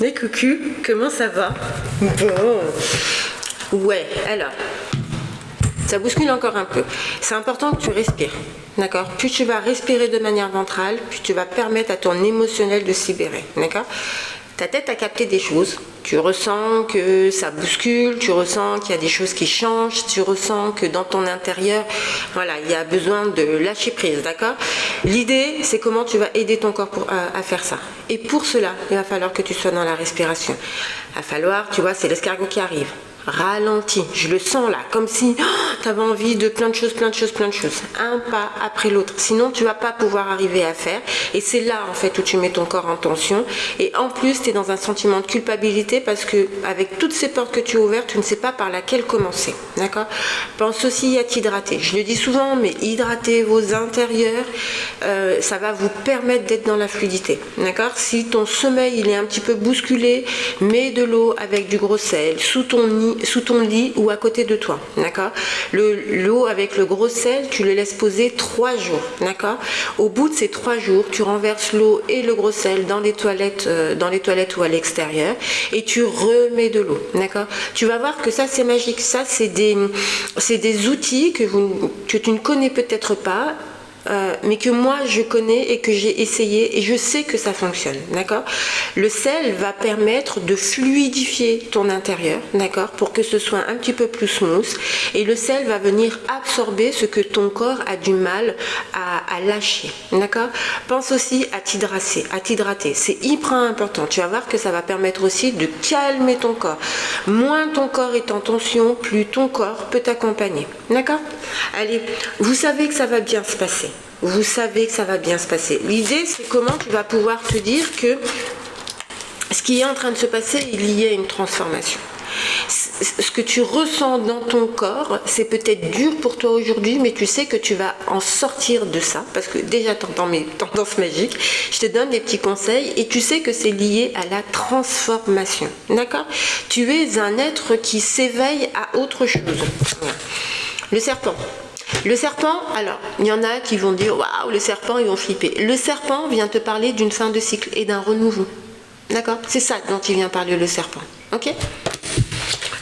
Mais coucou, comment ça va? Bon. Ouais, alors, ça bouscule encore un peu. C'est important que tu respires, d'accord? Plus tu vas respirer de manière ventrale, plus tu vas permettre à ton émotionnel de se libérer, d'accord? Ta tête a capté des choses. Tu ressens que ça bouscule, tu ressens qu'il y a des choses qui changent, tu ressens que dans ton intérieur, voilà, il y a besoin de lâcher prise, d'accord? L'idée, c'est comment tu vas aider ton corps à faire ça. Et pour cela, il va falloir que tu sois dans la respiration. Il va falloir, tu vois, c'est l'escargot qui arrive. Ralentis, je le sens là, comme si tu avais envie de plein de choses, un pas après l'autre, sinon tu vas pas pouvoir arriver à faire, et c'est là en fait où tu mets ton corps en tension, et en plus tu es dans un sentiment de culpabilité parce que avec toutes ces portes que tu as ouvertes, tu ne sais pas par laquelle commencer, d'accord? Pense aussi à t'hydrater, je le dis souvent, mais hydrater vos intérieurs, ça va vous permettre d'être dans la fluidité, d'accord? Si ton sommeil il est un petit peu bousculé, mets de l'eau avec du gros sel sous ton lit ou à côté de toi, d'accord? L'eau avec le gros sel, tu le laisses poser 3 jours, d'accord? Au bout de ces 3 jours, tu renverses l'eau et le gros sel dans les toilettes ou à l'extérieur, et tu remets de l'eau, d'accord? Tu vas voir que ça c'est magique, ça c'est des outils que tu ne connais peut-être pas, mais que moi je connais et que j'ai essayé, et je sais que ça fonctionne, d'accord? Le sel va permettre de fluidifier ton intérieur, d'accord, pour que ce soit un petit peu plus smooth, et le sel va venir absorber ce que ton corps a du mal à lâcher, d'accord? Pense aussi à t'hydrater, c'est hyper important. Tu vas voir que ça va permettre aussi de calmer ton corps. Moins ton corps est en tension, plus ton corps peut t'accompagner, d'accord? Allez, vous savez que ça va bien se passer. Vous savez que ça va bien se passer. L'idée, c'est comment tu vas pouvoir te dire que ce qui est en train de se passer, il y a une transformation. Ce que tu ressens dans ton corps, c'est peut-être dur pour toi aujourd'hui, mais tu sais que tu vas en sortir de ça, parce que déjà tu entends mes tendances magiques, je te donne des petits conseils, et tu sais que c'est lié à la transformation, d'accord? Tu es un être qui s'éveille à autre chose. Le serpent. Le serpent, alors, il y en a qui vont dire, waouh, le serpent, ils vont flipper. Le serpent vient te parler d'une fin de cycle et d'un renouveau. D'accord? C'est ça dont il vient parler, le serpent. Ok?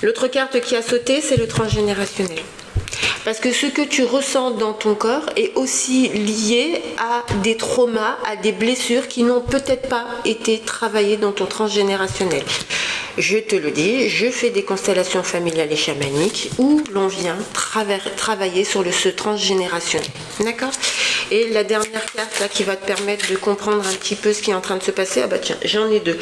L'autre carte qui a sauté, c'est le transgénérationnel. Parce que ce que tu ressens dans ton corps est aussi lié à des traumas, à des blessures qui n'ont peut-être pas été travaillées dans ton transgénérationnel. Je te le dis, je fais des constellations familiales et chamaniques où l'on vient travailler sur ce transgénérationnel. D'accord? Et la dernière carte là, qui va te permettre de comprendre un petit peu ce qui est en train de se passer, ah bah tiens, j'en ai 2.